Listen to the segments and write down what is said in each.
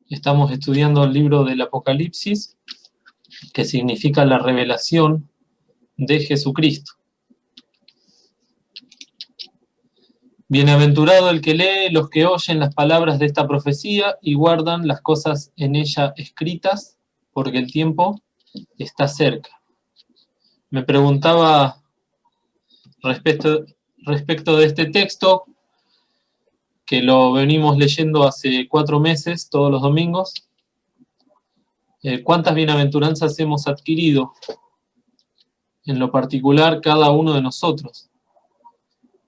Estamos estudiando el libro del Apocalipsis, que significa la revelación de Jesucristo. Bienaventurado el que lee, los que oyen las palabras de esta profecía y guardan las cosas en ella escritas, porque el tiempo está cerca. Me preguntaba respecto de este texto, que lo venimos leyendo hace 4 meses, todos los domingos, ¿cuántas bienaventuranzas hemos adquirido? En lo particular, cada uno de nosotros.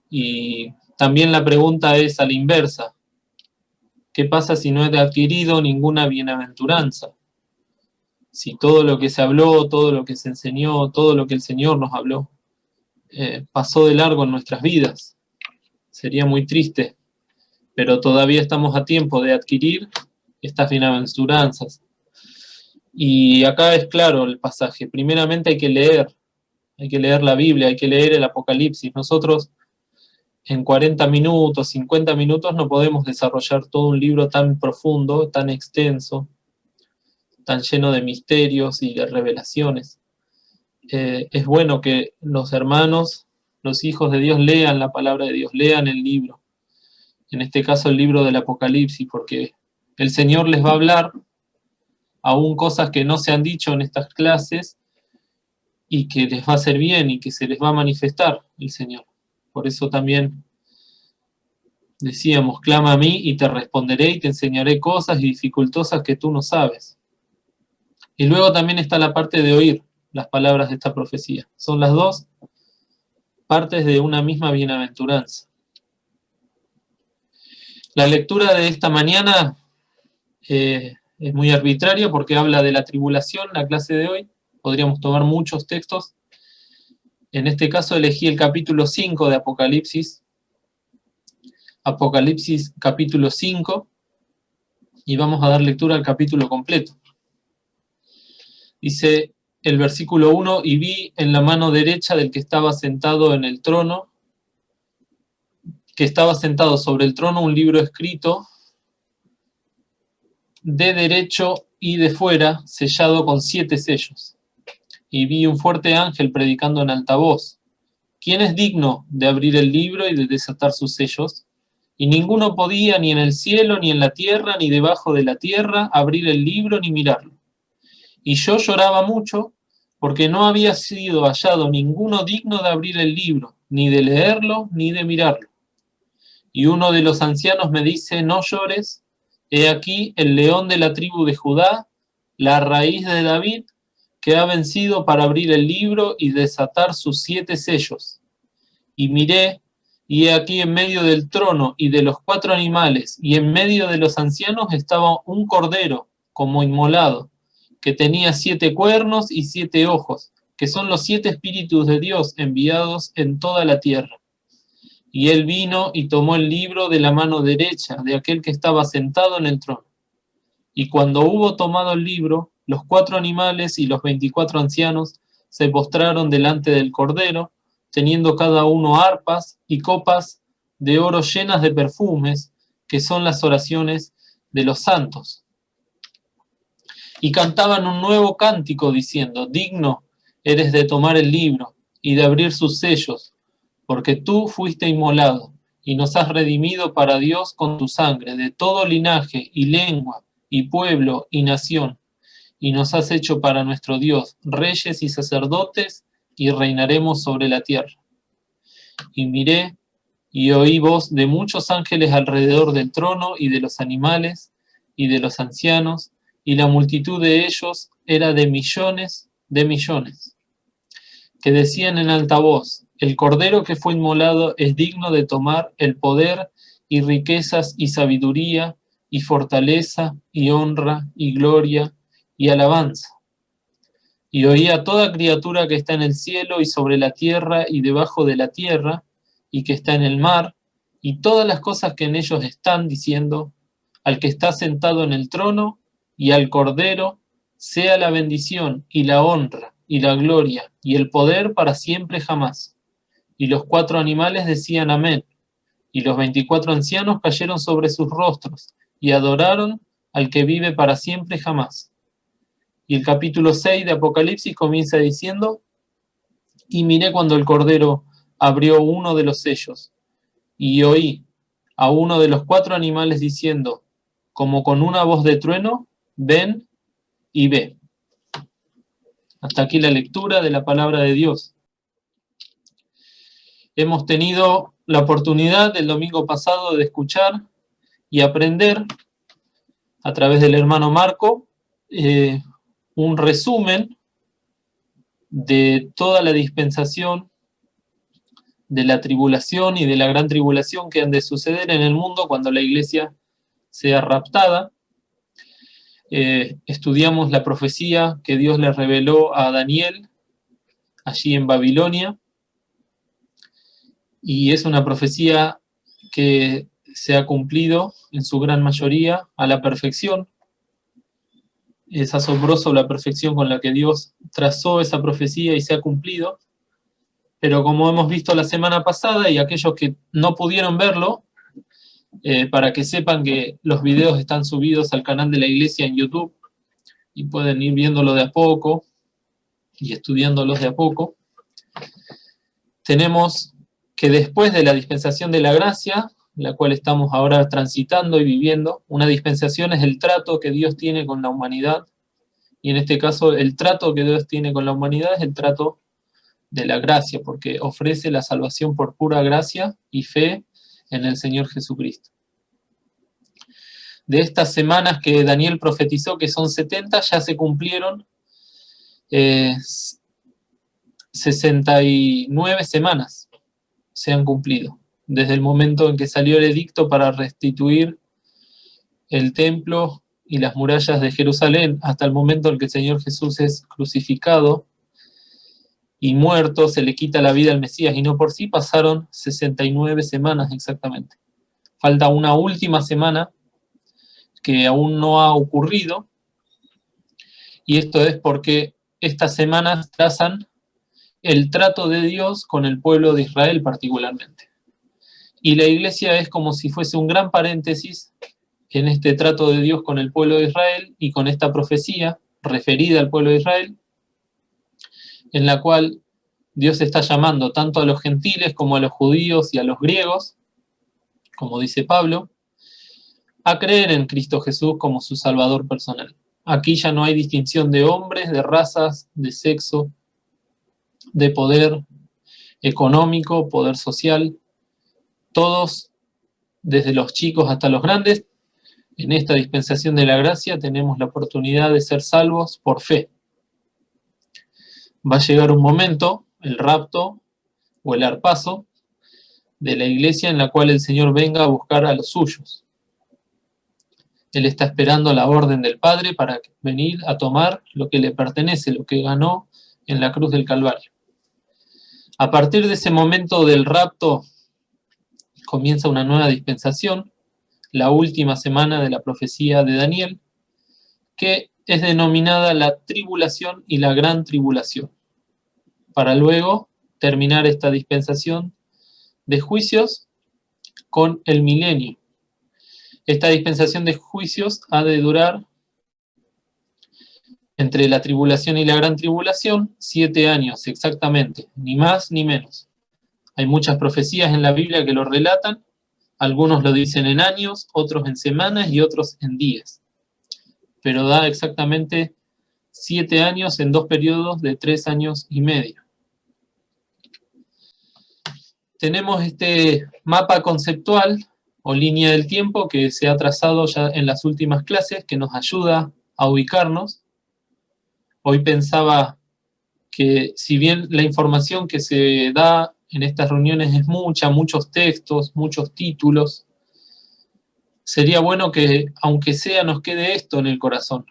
Y también la pregunta es a la inversa. ¿Qué pasa si no he adquirido ninguna bienaventuranza? Si todo lo que se habló, todo lo que se enseñó, todo lo que el Señor nos habló, pasó de largo en nuestras vidas. Sería muy triste, pero todavía estamos a tiempo de adquirir estas bienaventuranzas. Y acá es claro el pasaje. Primeramente hay que leer la Biblia, hay que leer el Apocalipsis. Nosotros en 40 minutos, 50 minutos no podemos desarrollar todo un libro tan profundo, tan extenso, tan lleno de misterios y de revelaciones. Es bueno que los hermanos, los hijos de Dios, lean la palabra de Dios, lean el libro. En este caso el libro del Apocalipsis, porque el Señor les va a hablar aún cosas que no se han dicho en estas clases y que les va a hacer bien y que se les va a manifestar el Señor. Por eso también decíamos, clama a mí y te responderé y te enseñaré cosas y dificultosas que tú no sabes. Y luego también está la parte de oír las palabras de esta profecía. Son las dos partes de una misma bienaventuranza. La lectura de esta mañana es muy arbitraria porque habla de la tribulación, la clase de hoy. Podríamos tomar muchos textos. En este caso elegí el capítulo 5 de Apocalipsis. Apocalipsis capítulo 5. Y vamos a dar lectura al capítulo completo. Dice el versículo 1, y vi en la mano derecha del que estaba sentado en el trono, que estaba sentado sobre el trono, un libro escrito de derecho y de fuera, sellado con 7 sellos. Y vi un fuerte ángel predicando en alta voz. ¿Quién es digno de abrir el libro y de desatar sus sellos? Y ninguno podía, ni en el cielo, ni en la tierra, ni debajo de la tierra, abrir el libro ni mirarlo. Y yo lloraba mucho, porque no había sido hallado ninguno digno de abrir el libro, ni de leerlo, ni de mirarlo. Y uno de los ancianos me dice, no llores, he aquí el león de la tribu de Judá, la raíz de David, que ha vencido para abrir el libro y desatar sus 7 sellos. Y miré, y he aquí en medio del trono y de los 4 animales, y en medio de los ancianos estaba un cordero, como inmolado, que tenía 7 cuernos y 7 ojos, que son los 7 espíritus de Dios enviados en toda la tierra. Y él vino y tomó el libro de la mano derecha de aquel que estaba sentado en el trono. Y cuando hubo tomado el libro, los 4 animales y los 24 ancianos se postraron delante del Cordero, teniendo cada uno arpas y copas de oro llenas de perfumes, que son las oraciones de los santos. Y cantaban un nuevo cántico diciendo, digno eres de tomar el libro y de abrir sus sellos, porque tú fuiste inmolado y nos has redimido para Dios con tu sangre, de todo linaje y lengua y pueblo y nación, y nos has hecho para nuestro Dios reyes y sacerdotes, y reinaremos sobre la tierra. Y miré y oí voz de muchos ángeles alrededor del trono y de los animales y de los ancianos, y la multitud de ellos era de millones, que decían en alta voz, el Cordero que fue inmolado es digno de tomar el poder y riquezas y sabiduría y fortaleza y honra y gloria y alabanza. Y oí a toda criatura que está en el cielo y sobre la tierra y debajo de la tierra y que está en el mar y todas las cosas que en ellos están diciendo, al que está sentado en el trono y al Cordero sea la bendición y la honra y la gloria y el poder para siempre jamás. Y los 4 animales decían amén. Y los 24 ancianos cayeron sobre sus rostros y adoraron al que vive para siempre jamás. Y el capítulo 6 de Apocalipsis comienza diciendo: y miré cuando el Cordero abrió uno de los sellos, y oí a uno de los 4 animales diciendo, como con una voz de trueno, ven y ve. Hasta aquí la lectura de la palabra de Dios. Hemos tenido la oportunidad el domingo pasado de escuchar y aprender a través del hermano Marco un resumen de toda la dispensación de la tribulación y de la gran tribulación que han de suceder en el mundo cuando la iglesia sea raptada. Estudiamos la profecía que Dios le reveló a Daniel allí en Babilonia, y es una profecía que se ha cumplido en su gran mayoría a la perfección. Es asombroso la perfección con la que Dios trazó esa profecía y se ha cumplido, pero como hemos visto la semana pasada, y aquellos que no pudieron verlo, para que sepan que los videos están subidos al canal de la iglesia en YouTube y pueden ir viéndolo de a poco y estudiándolos de a poco. Tenemos que después de la dispensación de la gracia, la cual estamos ahora transitando y viviendo, una dispensación es el trato que Dios tiene con la humanidad, y en este caso el trato que Dios tiene con la humanidad es el trato de la gracia, porque ofrece la salvación por pura gracia y fe en el Señor Jesucristo. De estas semanas que Daniel profetizó, que son 70, ya se cumplieron 69 semanas, se han cumplido, desde el momento en que salió el edicto para restituir el templo y las murallas de Jerusalén, hasta el momento en que el Señor Jesús es crucificado y muerto, se le quita la vida al Mesías, y no por sí pasaron 69 semanas exactamente. Falta una última semana que aún no ha ocurrido, y esto es porque estas semanas trazan el trato de Dios con el pueblo de Israel particularmente. Y la iglesia es como si fuese un gran paréntesis en este trato de Dios con el pueblo de Israel y con esta profecía referida al pueblo de Israel, en la cual Dios está llamando tanto a los gentiles como a los judíos y a los griegos, como dice Pablo, a creer en Cristo Jesús como su Salvador personal. Aquí ya no hay distinción de hombres, de razas, de sexo, de poder económico, poder social. Todos, desde los chicos hasta los grandes, en esta dispensación de la gracia tenemos la oportunidad de ser salvos por fe. Va a llegar un momento, el rapto o el arpazo de la iglesia, en la cual el Señor venga a buscar a los suyos. Él está esperando la orden del Padre para venir a tomar lo que le pertenece, lo que ganó en la cruz del Calvario. A partir de ese momento del rapto comienza una nueva dispensación, la última semana de la profecía de Daniel, que es denominada la tribulación y la gran tribulación, para luego terminar esta dispensación de juicios con el milenio. Esta dispensación de juicios ha de durar, entre la tribulación y la gran tribulación, 7 años exactamente, ni más ni menos. Hay muchas profecías en la Biblia que lo relatan, algunos lo dicen en años, otros en semanas y otros en días, pero da exactamente 7 años en 2 periodos de 3 años y medio. Tenemos este mapa conceptual o línea del tiempo que se ha trazado ya en las últimas clases, que nos ayuda a ubicarnos. Hoy pensaba que si bien la información que se da en estas reuniones es mucha, muchos textos, muchos títulos, sería bueno que, aunque sea, nos quede esto en el corazón.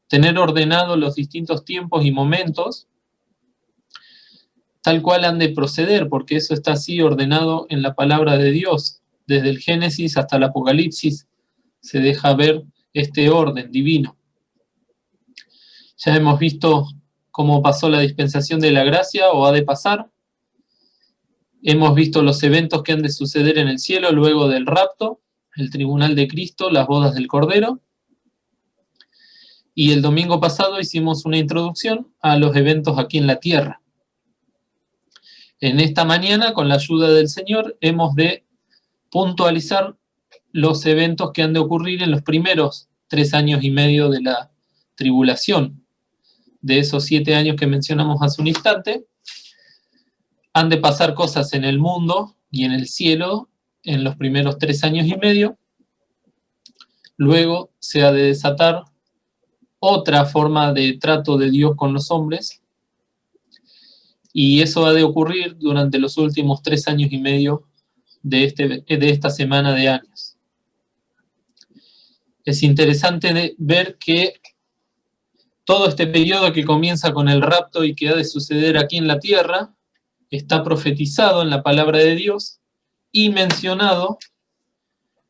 Tener ordenado los distintos tiempos y momentos, tal cual han de proceder, porque eso está así ordenado en la palabra de Dios. Desde el Génesis hasta el Apocalipsis se deja ver este orden divino. Ya hemos visto cómo pasó la dispensación de la gracia, o ha de pasar. Hemos visto los eventos que han de suceder en el cielo luego del rapto, el tribunal de Cristo, las bodas del Cordero. Y el domingo pasado hicimos una introducción a los eventos aquí en la tierra. En esta mañana, con la ayuda del Señor, hemos de puntualizar los eventos que han de ocurrir en los primeros 3 años y medio de la tribulación. De esos 7 años que mencionamos hace un instante, han de pasar cosas en el mundo y en el cielo en los primeros 3 años y medio. Luego se ha de desatar otra forma de trato de Dios con los hombres, y eso ha de ocurrir durante los últimos 3 años y medio de esta semana de años. Es interesante ver que todo este periodo que comienza con el rapto y que ha de suceder aquí en la tierra está profetizado en la palabra de Dios y mencionado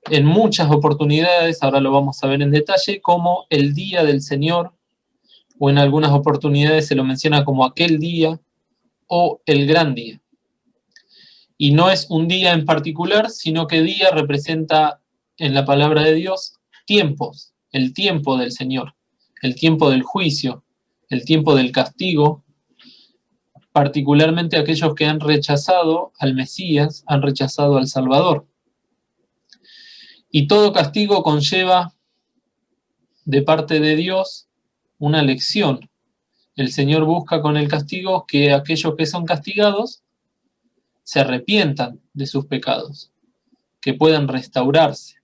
en muchas oportunidades, ahora lo vamos a ver en detalle, como el día del Señor, o en algunas oportunidades se lo menciona como aquel día o el gran día. Y no es un día en particular, sino que día representa en la palabra de Dios tiempos, el tiempo del Señor, el tiempo del juicio, el tiempo del castigo, particularmente aquellos que han rechazado al Mesías, han rechazado al Salvador. Y todo castigo conlleva de parte de Dios una lección. El Señor busca con el castigo que aquellos que son castigados se arrepientan de sus pecados, que puedan restaurarse.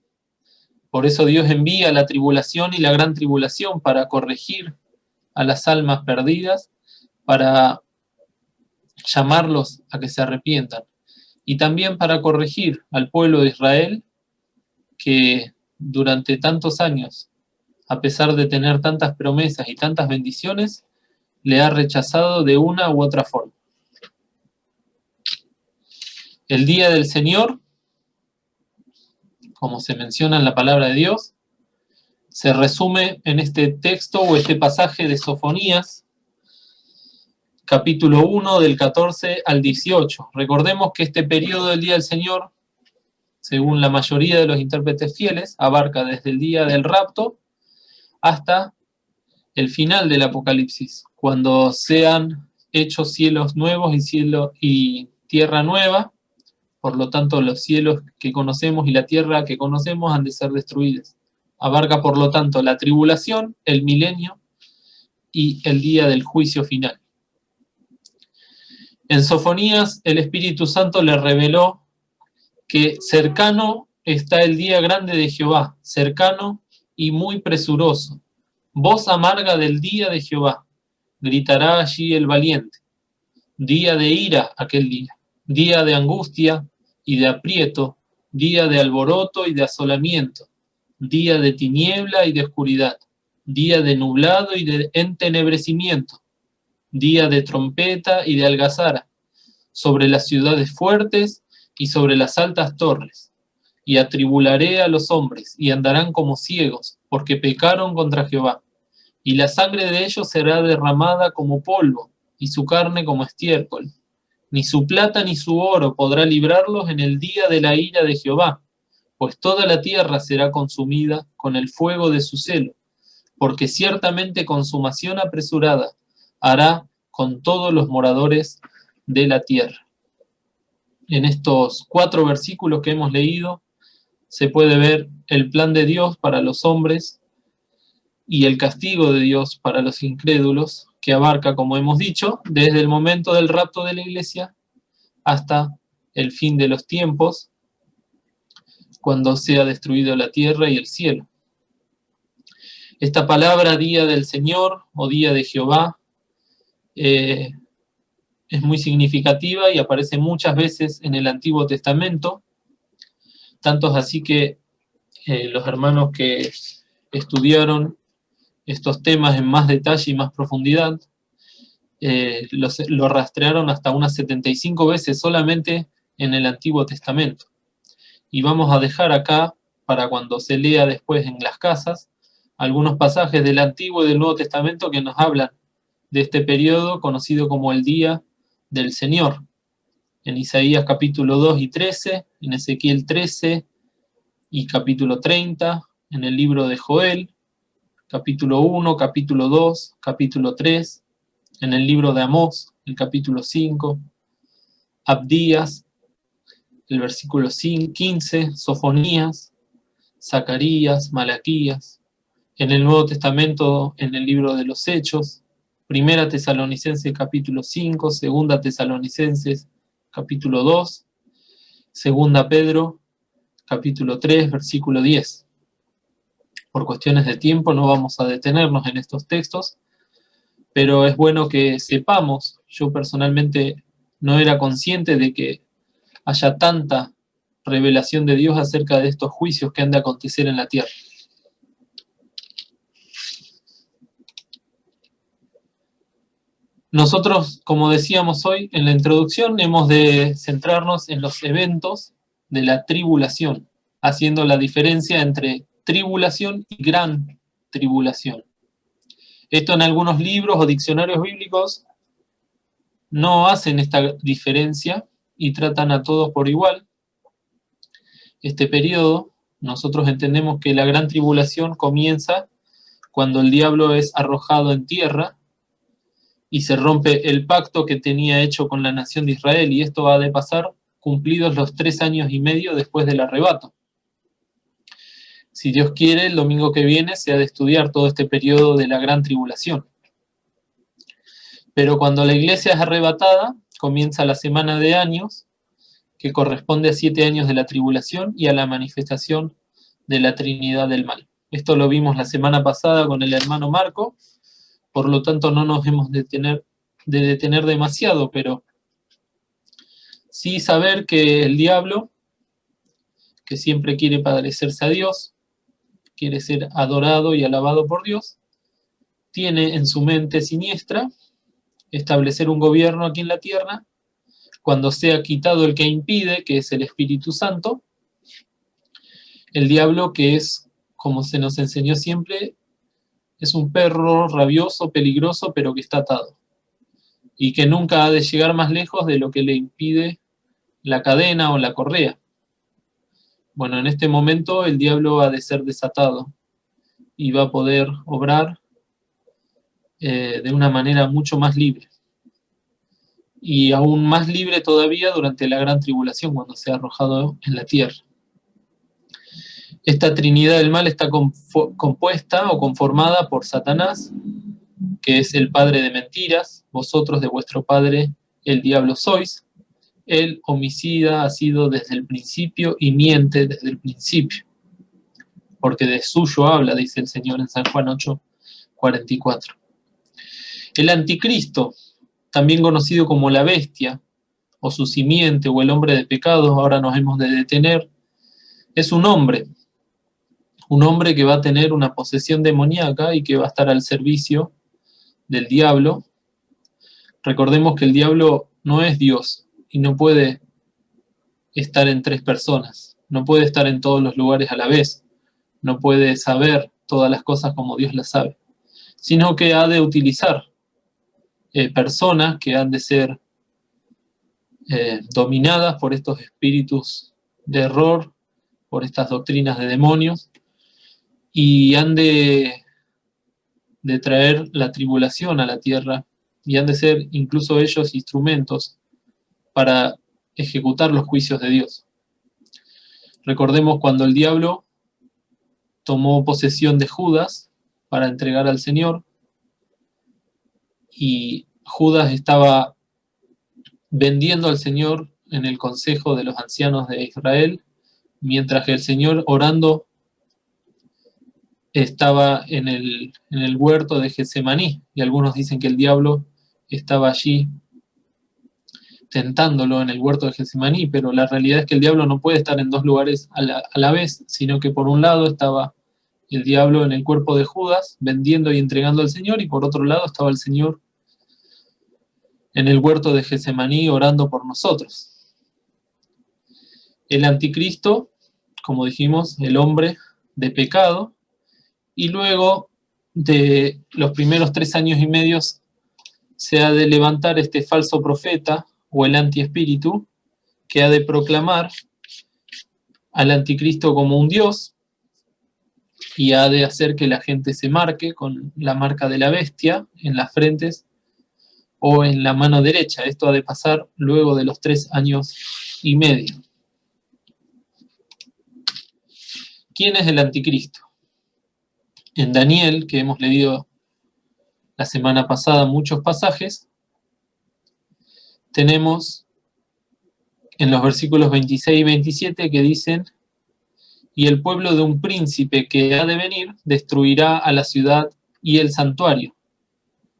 Por eso Dios envía la tribulación y la gran tribulación para corregir a las almas perdidas, para llamarlos a que se arrepientan, y también para corregir al pueblo de Israel, que durante tantos años, a pesar de tener tantas promesas y tantas bendiciones, le ha rechazado de una u otra forma. El día del Señor, como se menciona en la palabra de Dios, se resume en este texto o este pasaje de Sofonías, capítulo 1, del 14 al 18. Recordemos que este periodo del día del Señor, según la mayoría de los intérpretes fieles, abarca desde el día del rapto hasta el final del Apocalipsis, cuando sean hechos cielos nuevos y tierra nueva. Por lo tanto, los cielos que conocemos y la tierra que conocemos han de ser destruidos. Abarca, por lo tanto, la tribulación, el milenio y el día del juicio final. En Sofonías, el Espíritu Santo le reveló que cercano está el día grande de Jehová, cercano y muy presuroso. Voz amarga del día de Jehová, gritará allí el valiente. Día de ira aquel día de angustia y de aprieto, día de alboroto y de asolamiento, día de tiniebla y de oscuridad, día de nublado y de entenebrecimiento, día de trompeta y de algazara, sobre las ciudades fuertes y sobre las altas torres. Y atribularé a los hombres, y andarán como ciegos, porque pecaron contra Jehová. Y la sangre de ellos será derramada como polvo, y su carne como estiércol. Ni su plata ni su oro podrá librarlos en el día de la ira de Jehová, pues toda la tierra será consumida con el fuego de su celo, porque ciertamente consumación apresurada hará con todos los moradores de la tierra. En estos 4 versículos que hemos leído se puede ver el plan de Dios para los hombres y el castigo de Dios para los incrédulos, que abarca, como hemos dicho, desde el momento del rapto de la iglesia hasta el fin de los tiempos, cuando sea destruido la tierra y el cielo. Esta palabra día del Señor o día de Jehová es muy significativa y aparece muchas veces en el Antiguo Testamento, tanto es así que los hermanos que estudiaron estos temas en más detalle y más profundidad lo rastrearon hasta unas 75 veces solamente en el Antiguo Testamento. Y vamos a dejar acá, para cuando se lea después en las casas, algunos pasajes del Antiguo y del Nuevo Testamento que nos hablan de este periodo conocido como el Día del Señor. En Isaías capítulo 2 y 13, en Ezequiel 13 y capítulo 30, en el libro de Joel, capítulo 1, capítulo 2, capítulo 3, en el libro de Amós, el capítulo 5, Abdías, el versículo 15, Sofonías, Zacarías, Malaquías, en el Nuevo Testamento, en el libro de los Hechos, Primera Tesalonicenses capítulo 5, Segunda Tesalonicenses capítulo 2, Segunda Pedro capítulo 3, versículo 10. Por cuestiones de tiempo no vamos a detenernos en estos textos, pero es bueno que sepamos, yo personalmente no era consciente de que haya tanta revelación de Dios acerca de estos juicios que han de acontecer en la tierra. Nosotros, como decíamos hoy en la introducción, hemos de centrarnos en los eventos de la tribulación, haciendo la diferencia entre tribulación y gran tribulación. Esto en algunos libros o diccionarios bíblicos no hacen esta diferencia y tratan a todos por igual. Este periodo, nosotros entendemos que la gran tribulación comienza cuando el diablo es arrojado en tierra y se rompe el pacto que tenía hecho con la nación de Israel, y esto va a pasar cumplidos los 3 años y medio después del arrebato. Si Dios quiere, el domingo que viene se ha de estudiar todo este periodo de la gran tribulación. Pero cuando la iglesia es arrebatada, comienza la semana de años, que corresponde a 7 años de la tribulación y a la manifestación de la Trinidad del mal. Esto lo vimos la semana pasada con el hermano Marco, por lo tanto no nos hemos de detener demasiado, pero sí saber que el diablo, que siempre quiere parecerse a Dios, quiere ser adorado y alabado por Dios, tiene en su mente siniestra establecer un gobierno aquí en la tierra. Cuando sea quitado el que impide, que es el Espíritu Santo, el diablo, que es, como se nos enseñó siempre, es un perro rabioso, peligroso, pero que está atado, y que nunca ha de llegar más lejos de lo que le impide la cadena o la correa. Bueno, en este momento el diablo ha de ser desatado y va a poder obrar de una manera mucho más libre. Y aún más libre todavía durante la gran tribulación, cuando sea arrojado en la tierra. Esta Trinidad del mal está compuesta o conformada por Satanás, que es el padre de mentiras. Vosotros de vuestro padre el diablo sois. El homicida ha sido desde el principio y miente desde el principio, porque de suyo habla, dice el Señor en San Juan 8:44. El anticristo, también conocido como la bestia, o su simiente, o el hombre de pecado, ahora nos hemos de detener, es un hombre que va a tener una posesión demoníaca y que va a estar al servicio del diablo. Recordemos que el diablo no es Dios y no puede estar en 3 personas, no puede estar en todos los lugares a la vez, no puede saber todas las cosas como Dios las sabe, sino que ha de utilizar personas que han de ser dominadas por estos espíritus de error, por estas doctrinas de demonios, y han de traer la tribulación a la tierra, y han de ser incluso ellos instrumentos para ejecutar los juicios de Dios. Recordemos cuando el diablo tomó posesión de Judas para entregar al Señor, y Judas estaba vendiendo al Señor en el consejo de los ancianos de Israel, mientras que el Señor, orando, estaba en el huerto de Getsemaní, y algunos dicen que el diablo estaba allí tentándolo en el huerto de Getsemaní, pero la realidad es que el diablo no puede estar en 2 lugares a la vez, sino que por un lado estaba el diablo en el cuerpo de Judas, vendiendo y entregando al Señor, y por otro lado estaba el Señor en el huerto de Getsemaní orando por nosotros. El anticristo, como dijimos, el hombre de pecado, y luego de los primeros 3 años y medio se ha de levantar este falso profeta o el antiespíritu, que ha de proclamar al anticristo como un dios, y ha de hacer que la gente se marque con la marca de la bestia en las frentes o en la mano derecha. Esto ha de pasar luego de los 3 años y medio. ¿Quién es el anticristo? En Daniel, que hemos leído la semana pasada muchos pasajes, tenemos en los versículos 26 y 27 que dicen: y el pueblo de un príncipe que ha de venir destruirá a la ciudad y el santuario.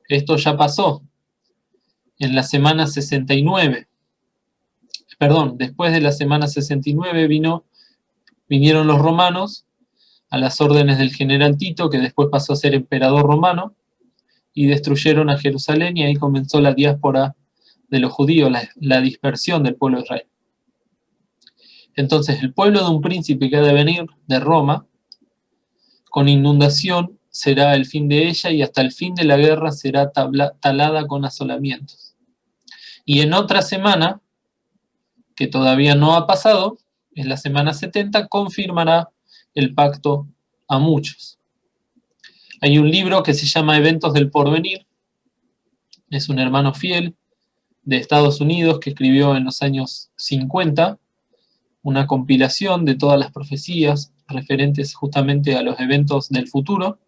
Esto ya pasó en la semana 69. Perdón, después de la semana 69 vinieron los romanos a las órdenes del general Tito, que después pasó a ser emperador romano, y destruyeron a Jerusalén, y ahí comenzó la diáspora de los judíos, la dispersión del pueblo de Israel. Entonces, el pueblo de un príncipe que ha de venir de Roma, con inundación será el fin de ella, y hasta el fin de la guerra será talada con asolamientos. Y en otra semana, que todavía no ha pasado, en la semana 70, confirmará el pacto a muchos. Hay un libro que se llama Eventos del Porvenir, es un hermano fiel de Estados Unidos que escribió en los años 50 una compilación de todas las profecías referentes justamente a los eventos del futuro,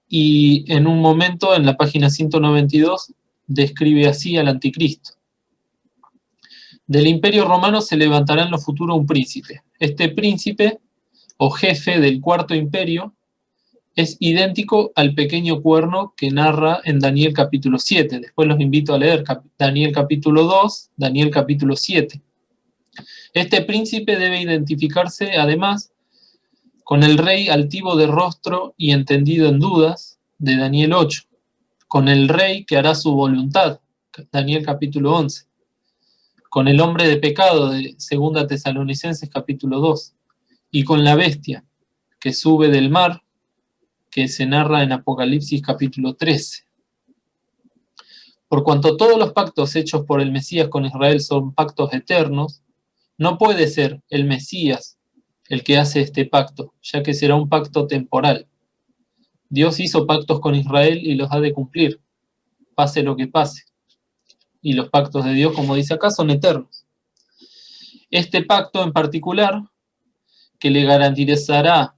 y en un momento, en la página 192, describe así al anticristo. Del imperio romano se levantará en lo futuro un príncipe. Este príncipe, o jefe del cuarto imperio, es idéntico al pequeño cuerno que narra en Daniel capítulo 7. Después los invito a leer Daniel capítulo 2, Daniel capítulo 7. Este príncipe debe identificarse además con el rey altivo de rostro y entendido en dudas, de Daniel 8, con el rey que hará su voluntad, Daniel capítulo 11, con el hombre de pecado de 2 Tesalonicenses capítulo 2, y con la bestia que sube del mar, que se narra en Apocalipsis capítulo 13. Por cuanto todos los pactos hechos por el Mesías con Israel son pactos eternos, no puede ser el Mesías el que hace este pacto, ya que será un pacto temporal. Dios hizo pactos con Israel y los ha de cumplir, pase lo que pase. Y los pactos de Dios, como dice acá, son eternos. Este pacto en particular, que le garantizará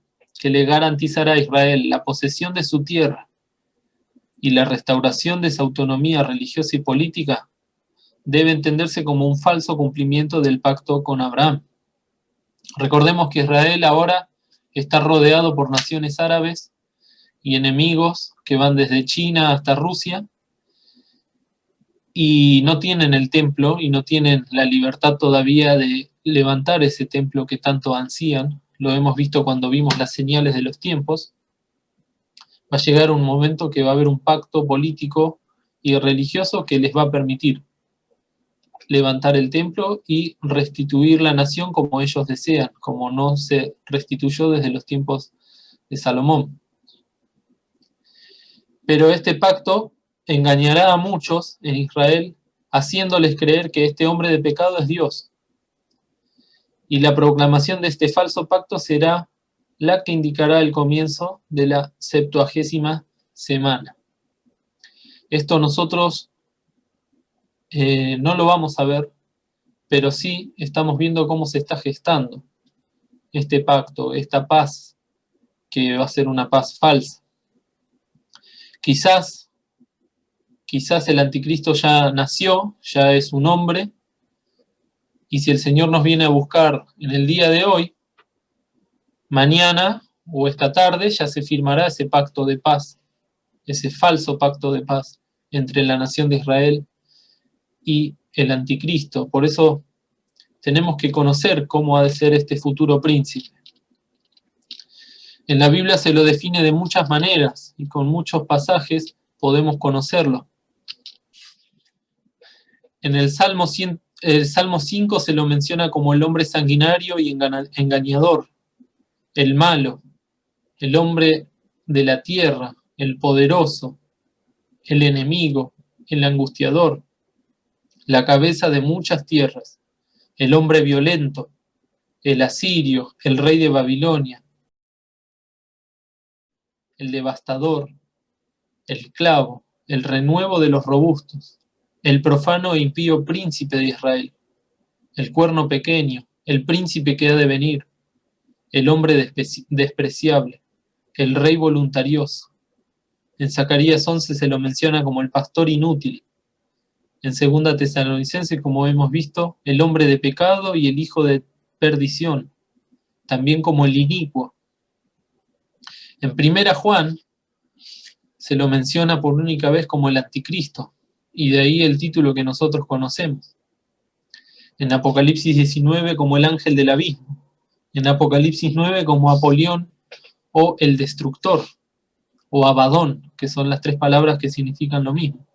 a Israel la posesión de su tierra y la restauración de su autonomía religiosa y política, debe entenderse como un falso cumplimiento del pacto con Abraham. Recordemos que Israel ahora está rodeado por naciones árabes y enemigos que van desde China hasta Rusia, y no tienen el templo y no tienen la libertad todavía de levantar ese templo que tanto ansían. Lo hemos visto cuando vimos las señales de los tiempos. Va a llegar un momento que va a haber un pacto político y religioso que les va a permitir levantar el templo y restituir la nación como ellos desean, como no se restituyó desde los tiempos de Salomón. Pero este pacto engañará a muchos en Israel, haciéndoles creer que este hombre de pecado es Dios. Y la proclamación de este falso pacto será la que indicará el comienzo de la 70ª semana. Esto nosotros no lo vamos a ver, pero sí estamos viendo cómo se está gestando este pacto, esta paz, que va a ser una paz falsa. Quizás el anticristo ya nació, ya es un hombre, y si el Señor nos viene a buscar en el día de hoy, mañana o esta tarde ya se firmará ese pacto de paz, ese falso pacto de paz entre la nación de Israel y el anticristo. Por eso tenemos que conocer cómo ha de ser este futuro príncipe. En la Biblia se lo define de muchas maneras y con muchos pasajes podemos conocerlo. En el Salmo 5 se lo menciona como el hombre sanguinario y engañador, el malo, el hombre de la tierra, el poderoso, el enemigo, el angustiador, la cabeza de muchas tierras, el hombre violento, el asirio, el rey de Babilonia, el devastador, el clavo, el renuevo de los robustos, el profano e impío príncipe de Israel, el cuerno pequeño, el príncipe que ha de venir, el hombre despreciable, el rey voluntarioso. En Zacarías 11 se lo menciona como el pastor inútil. En 2 Tesalonicenses, como hemos visto, el hombre de pecado y el hijo de perdición, también como el inicuo. En 1 Juan se lo menciona por única vez como el anticristo, y de ahí el título que nosotros conocemos. En Apocalipsis 19 como el ángel del abismo, en Apocalipsis 9 como Apolión o el destructor, o Abadón, que son las tres palabras que significan lo mismo.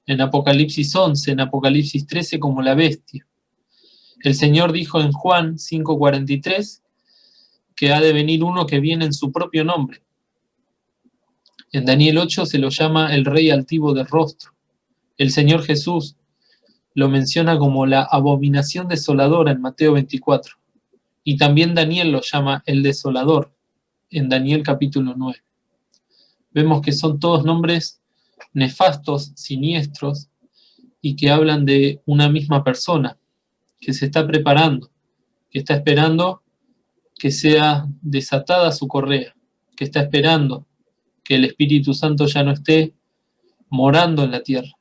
En Apocalipsis 11, en Apocalipsis 13 como la bestia. El Señor dijo en Juan 5:43 que ha de venir uno que viene en su propio nombre. En Daniel 8 se lo llama el rey altivo de rostro. El Señor Jesús lo menciona como la abominación desoladora en Mateo 24. Y también Daniel lo llama el desolador en Daniel capítulo 9. Vemos que son todos nombres nefastos, siniestros, y que hablan de una misma persona que se está preparando, que está esperando que sea desatada su correa, que está esperando que el Espíritu Santo ya no esté morando en la tierra.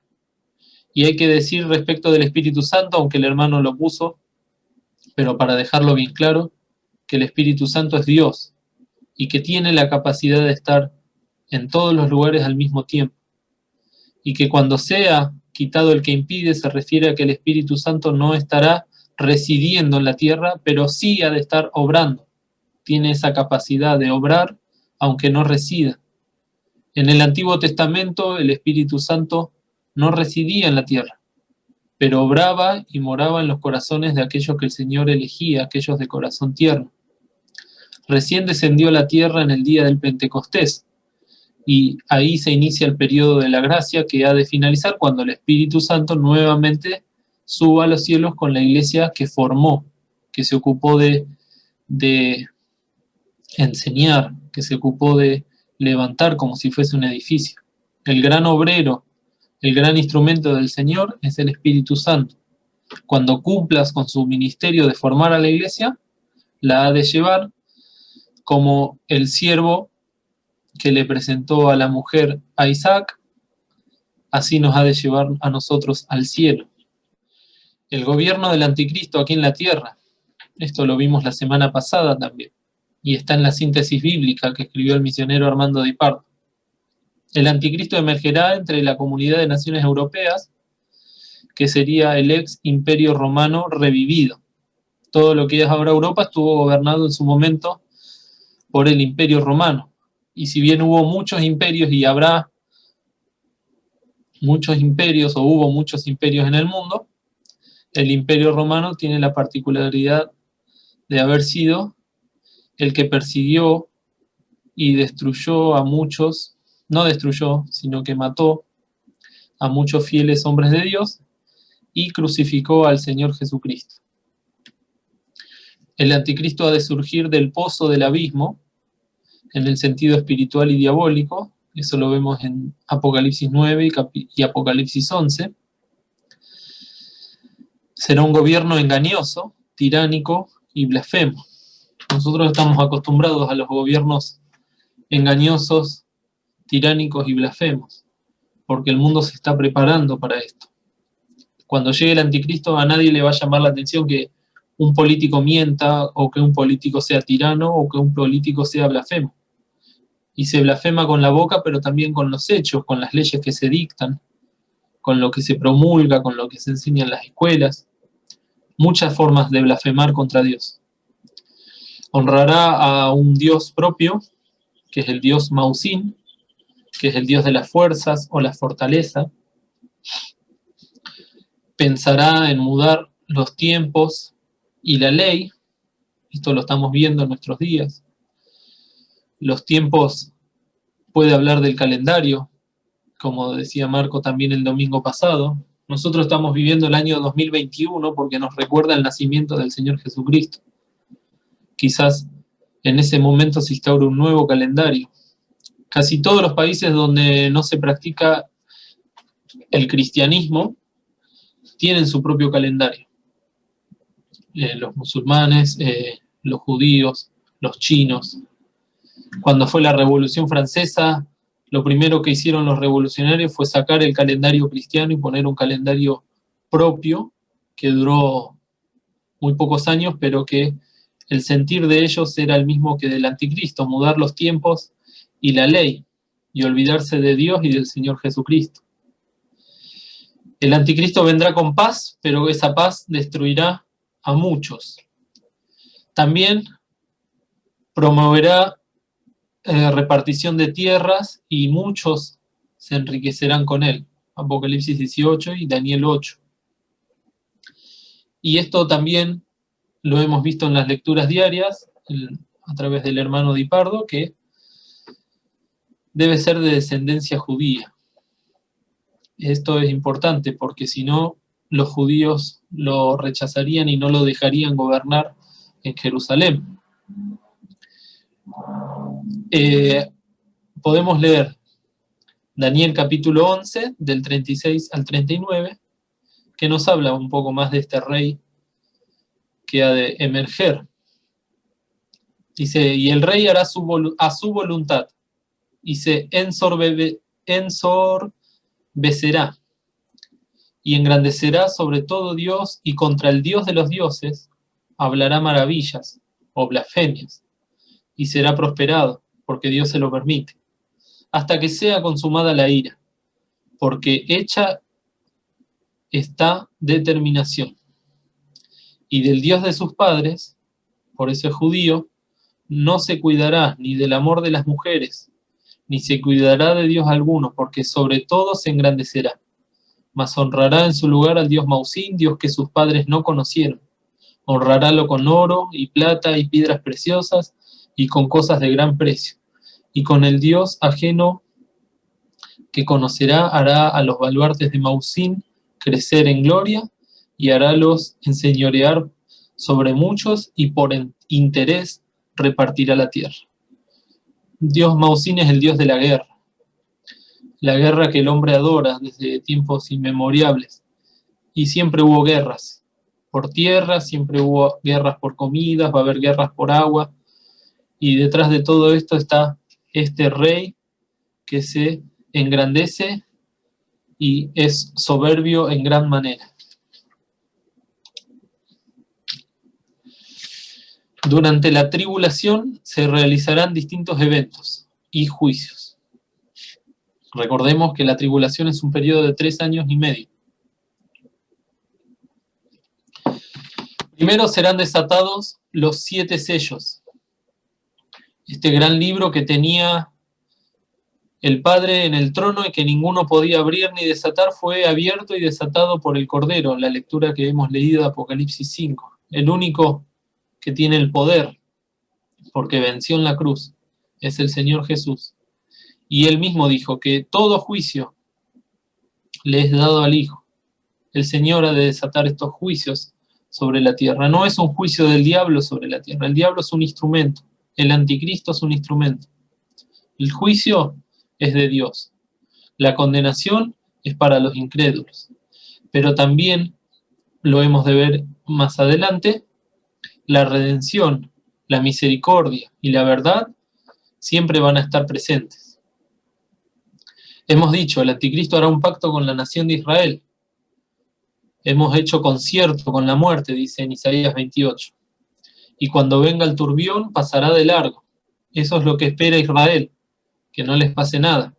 Y hay que decir respecto del Espíritu Santo, aunque el hermano lo puso, pero para dejarlo bien claro, que el Espíritu Santo es Dios y que tiene la capacidad de estar en todos los lugares al mismo tiempo. Y que cuando sea quitado el que impide, se refiere a que el Espíritu Santo no estará residiendo en la tierra, pero sí ha de estar obrando. Tiene esa capacidad de obrar, aunque no resida. En el Antiguo Testamento, el Espíritu Santo no residía en la tierra, pero obraba y moraba en los corazones de aquellos que el Señor elegía, aquellos de corazón tierno. Recién descendió a la tierra en el día del Pentecostés, y ahí se inicia el periodo de la gracia que ha de finalizar cuando el Espíritu Santo nuevamente suba a los cielos con la iglesia que formó, que se ocupó de enseñar, que se ocupó de levantar como si fuese un edificio. El gran obrero, el gran instrumento del Señor es el Espíritu Santo. Cuando cumplas con su ministerio de formar a la iglesia, la ha de llevar como el siervo que le presentó a la mujer a Isaac, así nos ha de llevar a nosotros al cielo. El gobierno del anticristo aquí en la tierra, esto lo vimos la semana pasada también, y está en la síntesis bíblica que escribió el misionero Armando Di Pardo. El anticristo emergerá entre la comunidad de naciones europeas, que sería el ex imperio romano revivido. Todo lo que es ahora Europa estuvo gobernado en su momento por el imperio romano. Y si bien hubo muchos imperios y habrá muchos imperios o hubo muchos imperios en el mundo, el imperio romano tiene la particularidad de haber sido el que persiguió y destruyó a muchos, no destruyó, sino que mató a muchos fieles hombres de Dios y crucificó al Señor Jesucristo. El anticristo ha de surgir del pozo del abismo, en el sentido espiritual y diabólico, eso lo vemos en Apocalipsis 9 y Apocalipsis 11. Será un gobierno engañoso, tiránico y blasfemo. Nosotros estamos acostumbrados a los gobiernos engañosos, tiránicos y blasfemos, porque el mundo se está preparando para esto. Cuando llegue el anticristo, a nadie le va a llamar la atención que un político mienta, o que un político sea tirano, o que un político sea blasfemo. Y se blasfema con la boca, pero también con los hechos, con las leyes que se dictan, con lo que se promulga, con lo que se enseña en las escuelas. Muchas formas de blasfemar contra Dios. Honrará a un Dios propio, que es el Dios Mausín, que es el Dios de las fuerzas o la fortaleza. Pensará en mudar los tiempos y la ley. Esto lo estamos viendo en nuestros días. Los tiempos, puede hablar del calendario, como decía Marco también el domingo pasado. Nosotros estamos viviendo el año 2021 porque nos recuerda el nacimiento del Señor Jesucristo. Quizás en ese momento se instaura un nuevo calendario, Casi todos los países donde no se practica el cristianismo tienen su propio calendario. Los musulmanes, los judíos, los chinos. Cuando fue la Revolución Francesa, lo primero que hicieron los revolucionarios fue sacar el calendario cristiano y poner un calendario propio que duró muy pocos años, pero que el sentir de ellos era el mismo que del anticristo, mudar los tiempos y la ley, y olvidarse de Dios y del Señor Jesucristo. El anticristo vendrá con paz, pero esa paz destruirá a muchos. También promoverá repartición de tierras y muchos se enriquecerán con él. Apocalipsis 18 y Daniel 8. Y esto también lo hemos visto en las lecturas diarias a través del hermano Di Pardo, que debe ser de descendencia judía. Esto es importante porque si no, los judíos lo rechazarían y no lo dejarían gobernar en Jerusalén. Podemos leer Daniel capítulo 11, del 36 al 39, que nos habla un poco más de este rey que ha de emerger. Dice, y el rey hará a su voluntad, y se ensorbecerá, y engrandecerá sobre todo Dios, y contra el Dios de los dioses hablará maravillas o blasfemias, y será prosperado, porque Dios se lo permite, hasta que sea consumada la ira, porque hecha está determinación. Y del Dios de sus padres, por eso es judío, no se cuidará ni del amor de las mujeres, ni se cuidará de Dios alguno, porque sobre todo se engrandecerá. Mas honrará en su lugar al Dios Mausín, Dios que sus padres no conocieron. Honrarálo con oro y plata y piedras preciosas y con cosas de gran precio. Y con el Dios ajeno que conocerá hará a los baluartes de Mausín crecer en gloria y harálos enseñorear sobre muchos y por interés repartirá la tierra. Dios Mausín es el Dios de la guerra que el hombre adora desde tiempos inmemoriales. Y siempre hubo guerras por tierra, siempre hubo guerras por comidas, va a haber guerras por agua, y detrás de todo esto está este rey que se engrandece y es soberbio en gran manera. Durante la tribulación se realizarán distintos eventos y juicios. Recordemos que la tribulación es un periodo de 3 años y medio. Primero serán desatados los 7 sellos. Este gran libro que tenía el Padre en el trono y que ninguno podía abrir ni desatar fue abierto y desatado por el Cordero, la lectura que hemos leído de Apocalipsis 5. El único que tiene el poder, porque venció en la cruz, es el Señor Jesús. Y él mismo dijo que todo juicio le es dado al Hijo. El Señor ha de desatar estos juicios sobre la tierra. No es un juicio del diablo sobre la tierra. El diablo es un instrumento. El anticristo es un instrumento. El juicio es de Dios. La condenación es para los incrédulos. Pero también, lo hemos de ver más adelante, la redención, la misericordia y la verdad siempre van a estar presentes. Hemos dicho, el anticristo hará un pacto con la nación de Israel. Hemos hecho concierto con la muerte, dice en Isaías 28. Y cuando venga el turbión, pasará de largo. Eso es lo que espera Israel, que no les pase nada.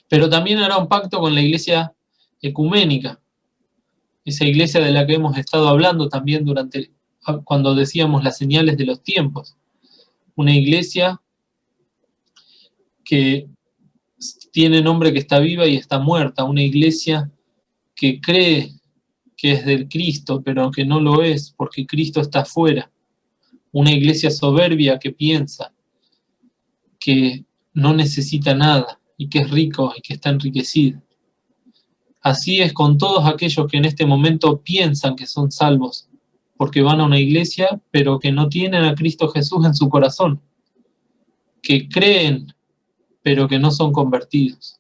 Pero también hará un pacto con la iglesia ecuménica, esa iglesia de la que hemos estado hablando también cuando decíamos las señales de los tiempos. Una iglesia que tiene nombre que está viva y está muerta, una iglesia que cree que es del Cristo, pero que no lo es, porque Cristo está afuera. Una iglesia soberbia que piensa que no necesita nada y que es rico y que está enriquecido. Así es con todos aquellos que en este momento piensan que son salvos, porque van a una iglesia, pero que no tienen a Cristo Jesús en su corazón, que creen pero que no son convertidos.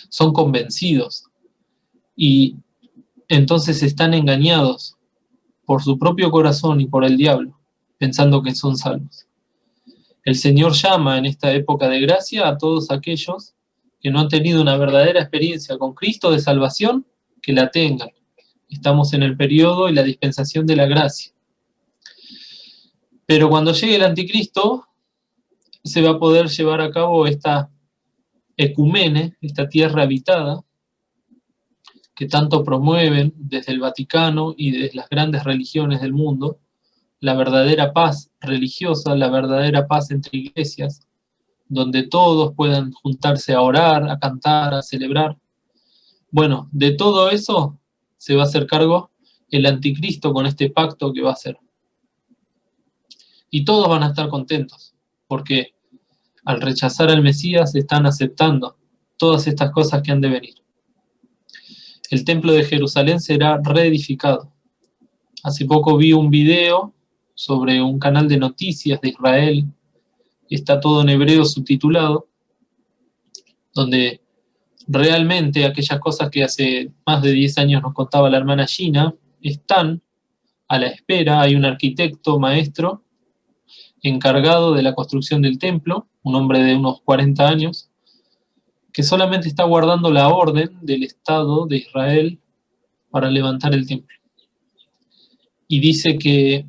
Son convencidos y entonces están engañados por su propio corazón y por el diablo, pensando que son salvos. El Señor llama en esta época de gracia a todos aquellos que no han tenido una verdadera experiencia con Cristo de salvación, que la tengan. Estamos en el periodo y la dispensación de la gracia. Pero cuando llegue el anticristo, se va a poder llevar a cabo esta ecumene, esta tierra habitada, que tanto promueven desde el Vaticano y desde las grandes religiones del mundo, la verdadera paz religiosa, la verdadera paz entre iglesias, donde todos puedan juntarse a orar, a cantar, a celebrar. Bueno, de todo eso se va a hacer cargo el anticristo con este pacto que va a hacer. Y todos van a estar contentos, porque al rechazar al Mesías están aceptando todas estas cosas que han de venir. El templo de Jerusalén será reedificado. Hace poco vi un video sobre un canal de noticias de Israel, está todo en hebreo subtitulado, donde realmente aquellas cosas que hace más de 10 años nos contaba la hermana Gina, están a la espera. Hay un arquitecto maestro encargado de la construcción del templo, un hombre de unos 40 años, que solamente está guardando la orden del Estado de Israel para levantar el templo. Y dice que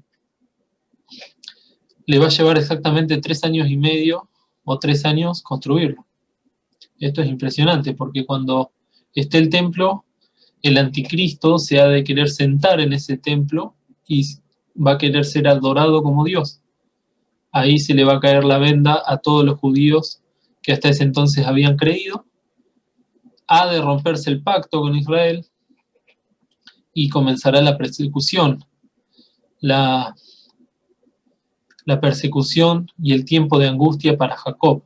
le va a llevar exactamente 3 años y medio o 3 años construirlo. Esto es impresionante, porque cuando esté el templo, el anticristo se ha de querer sentar en ese templo y va a querer ser adorado como Dios. Ahí se le va a caer la venda a todos los judíos que hasta ese entonces habían creído. Ha de romperse el pacto con Israel y comenzará la persecución. La persecución y el tiempo de angustia para Jacob.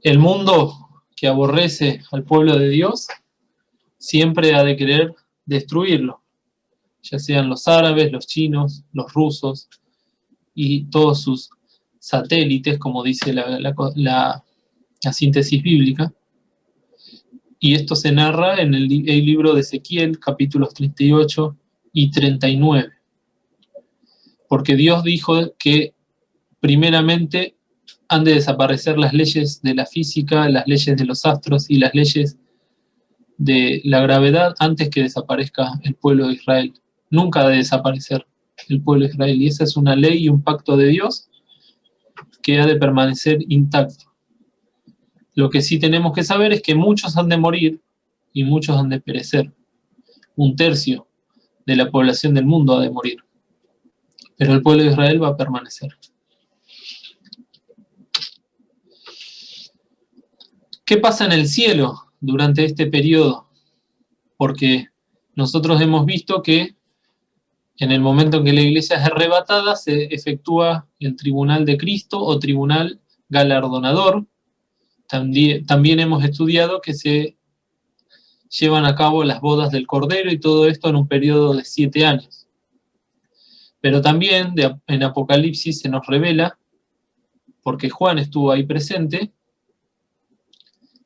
El mundo que aborrece al pueblo de Dios siempre ha de querer destruirlo, ya sean los árabes, los chinos, los rusos y todos sus satélites, como dice la síntesis bíblica. Y esto se narra en el libro de Ezequiel, capítulos 38 y 39. Porque Dios dijo que primeramente han de desaparecer las leyes de la física, las leyes de los astros y las leyes de la gravedad antes que desaparezca el pueblo de Israel. Nunca ha de desaparecer el pueblo de Israel. Y esa es una ley y un pacto de Dios que ha de permanecer intacto. Lo que sí tenemos que saber es que muchos han de morir y muchos han de perecer. 1/3 de la población del mundo ha de morir. Pero el pueblo de Israel va a permanecer. ¿Qué pasa en el cielo durante este periodo? Porque nosotros hemos visto que en el momento en que la iglesia es arrebatada se efectúa el tribunal de Cristo o tribunal galardonador. También hemos estudiado que se llevan a cabo las bodas del Cordero y todo esto en un periodo de 7 años. Pero también en Apocalipsis se nos revela, porque Juan estuvo ahí presente,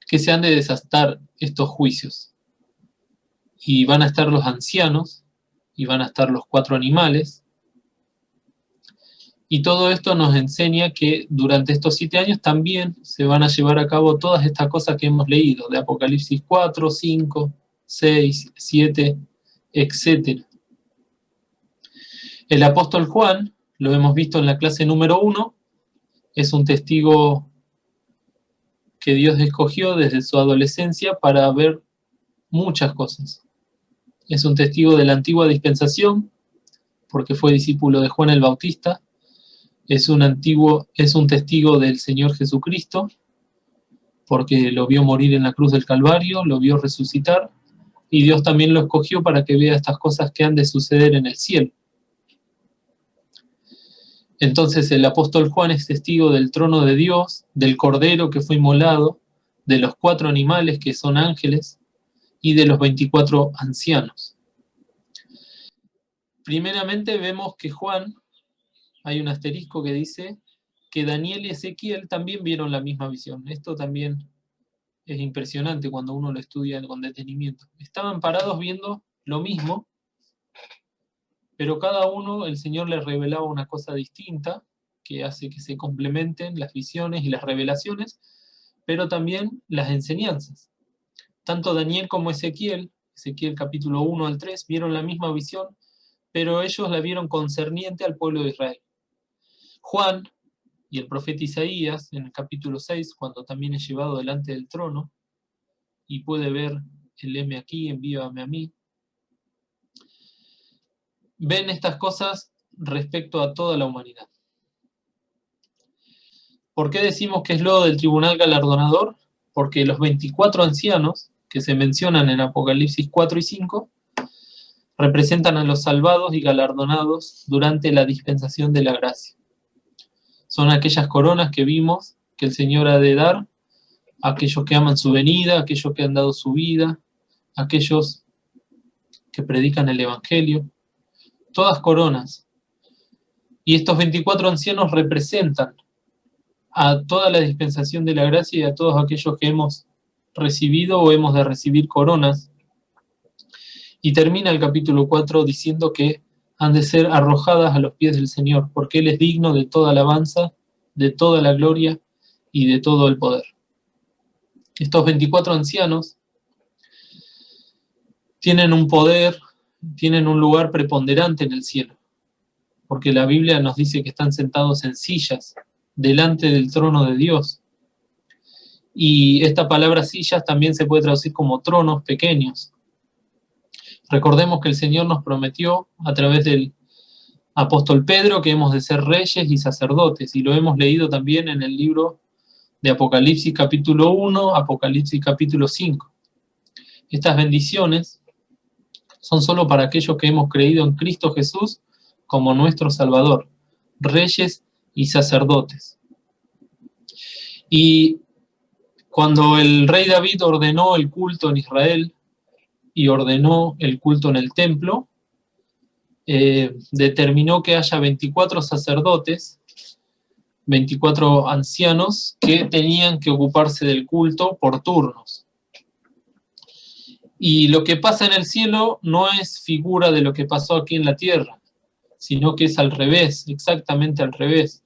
que se han de desatar estos juicios. Y van a estar los ancianos, y van a estar los 4 animales. Y todo esto nos enseña que durante estos 7 años también se van a llevar a cabo todas estas cosas que hemos leído, de Apocalipsis 4, 5, 6, 7, etc. El apóstol Juan, lo hemos visto en la clase número 1, es un testigo que Dios escogió desde su adolescencia para ver muchas cosas. Es un testigo de la antigua dispensación, porque fue discípulo de Juan el Bautista. Es un testigo del Señor Jesucristo, porque lo vio morir en la cruz del Calvario, lo vio resucitar, y Dios también lo escogió para que vea estas cosas que han de suceder en el cielo. Entonces el apóstol Juan es testigo del trono de Dios, del Cordero que fue inmolado, de los 4 animales que son ángeles y de los 24 ancianos. Primeramente vemos que Juan, hay un asterisco que dice que Daniel y Ezequiel también vieron la misma visión. Esto también es impresionante cuando uno lo estudia con detenimiento. Estaban parados viendo lo mismo, pero cada uno el Señor les revelaba una cosa distinta, que hace que se complementen las visiones y las revelaciones, pero también las enseñanzas. Tanto Daniel como Ezequiel capítulo 1 al 3, vieron la misma visión, pero ellos la vieron concerniente al pueblo de Israel. Juan y el profeta Isaías, en el capítulo 6, cuando también es llevado delante del trono, y puede ver el heme aquí, envíame a mí, ven estas cosas respecto a toda la humanidad. ¿Por qué decimos que es lo del tribunal galardonador? Porque los 24 ancianos que se mencionan en Apocalipsis 4 y 5 representan a los salvados y galardonados durante la dispensación de la gracia. Son aquellas coronas que vimos que el Señor ha de dar a aquellos que aman su venida, a aquellos que han dado su vida, a aquellos que predican el Evangelio. Todas coronas. Y estos 24 ancianos representan a toda la dispensación de la gracia y a todos aquellos que hemos recibido o hemos de recibir coronas. Y termina el capítulo 4 diciendo que han de ser arrojadas a los pies del Señor, porque Él es digno de toda alabanza, de toda la gloria y de todo el poder. Estos 24 ancianos tienen un poder, tienen un lugar preponderante en el cielo, porque la Biblia nos dice que están sentados en sillas delante del trono de Dios. Y esta palabra sillas también se puede traducir como tronos pequeños. Recordemos que el Señor nos prometió a través del apóstol Pedro que hemos de ser reyes y sacerdotes, y lo hemos leído también en el libro de Apocalipsis capítulo 1, Apocalipsis capítulo 5. Estas bendiciones son solo para aquellos que hemos creído en Cristo Jesús como nuestro Salvador, reyes y sacerdotes. Y cuando el rey David ordenó el culto en Israel y ordenó el culto en el templo, determinó que haya 24 sacerdotes, 24 ancianos que tenían que ocuparse del culto por turnos. Y lo que pasa en el cielo no es figura de lo que pasó aquí en la tierra, sino que es al revés, exactamente al revés.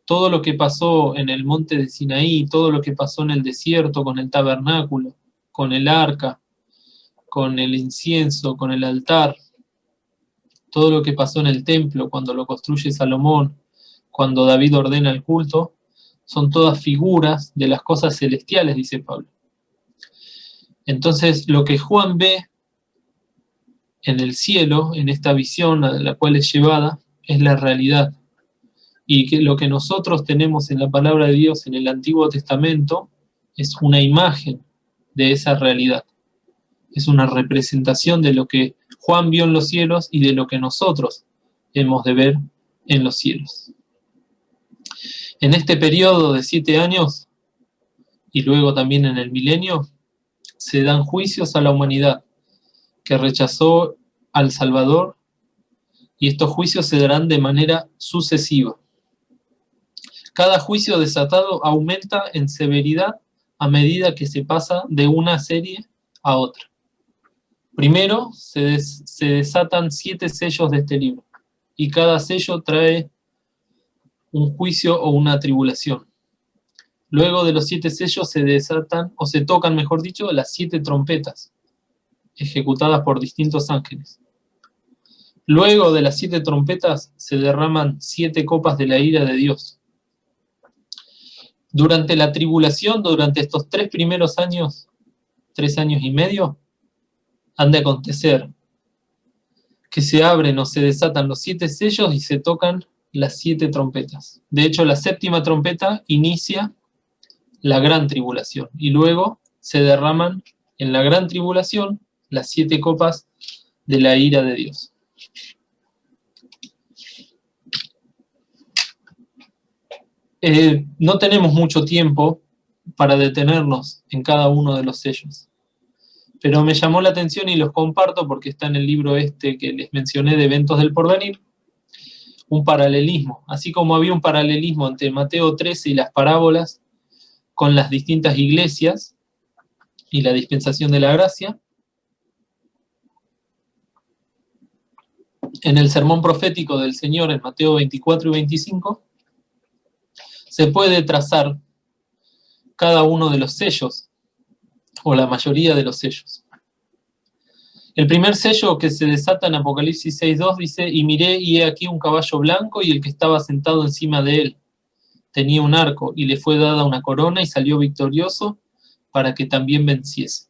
Todo lo que pasó en el monte de Sinaí, todo lo que pasó en el desierto con el tabernáculo, con el arca, con el incienso, con el altar, todo lo que pasó en el templo cuando lo construye Salomón, cuando David ordena el culto, son todas figuras de las cosas celestiales, dice Pablo. Entonces, lo que Juan ve en el cielo, en esta visión a la cual es llevada, es la realidad. Y que lo que nosotros tenemos en la palabra de Dios en el Antiguo Testamento es una imagen de esa realidad. Es una representación de lo que Juan vio en los cielos y de lo que nosotros hemos de ver en los cielos. En este periodo de 7 años, y luego también en el milenio, se dan juicios a la humanidad que rechazó al Salvador, y estos juicios se darán de manera sucesiva. Cada juicio desatado aumenta en severidad a medida que se pasa de una serie a otra. Primero se desatan 7 sellos de este libro, y cada sello trae un juicio o una tribulación. Luego de los 7 sellos se desatan, o se tocan, mejor dicho, las 7 trompetas, ejecutadas por distintos ángeles. Luego de las 7 trompetas se derraman 7 copas de la ira de Dios. Durante la tribulación, durante estos 3 primeros años, 3 años y medio, han de acontecer que se abren o se desatan los 7 sellos y se tocan las 7 trompetas. De hecho, la 7ª trompeta inicia la gran tribulación, y luego se derraman en la gran tribulación las 7 copas de la ira de Dios. No tenemos mucho tiempo para detenernos en cada uno de los sellos, pero me llamó la atención y los comparto porque está en el libro este que les mencioné de Eventos del Porvenir, un paralelismo, así como había un paralelismo entre Mateo 13 y las parábolas con las distintas iglesias y la dispensación de la gracia. En el sermón profético del Señor en Mateo 24 y 25 se puede trazar cada uno de los sellos, o la mayoría de los sellos. El primer sello que se desata en Apocalipsis 6.2 dice: y miré y he aquí un caballo blanco y el que estaba sentado encima de él tenía un arco y le fue dada una corona y salió victorioso para que también venciese.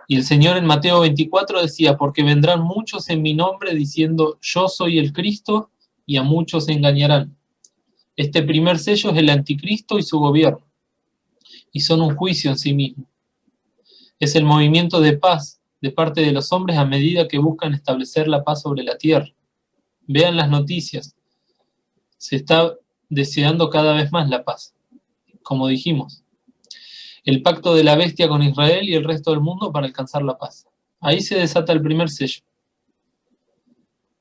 Y el Señor en Mateo 24 decía: porque vendrán muchos en mi nombre diciendo yo soy el Cristo, y a muchos se engañarán. Este primer sello es el anticristo y su gobierno, y son un juicio en sí mismo. Es el movimiento de paz de parte de los hombres a medida que buscan establecer la paz sobre la tierra. Vean las noticias. Se está deseando cada vez más la paz, como dijimos. El pacto de la bestia con Israel y el resto del mundo para alcanzar la paz. Ahí se desata el primer sello.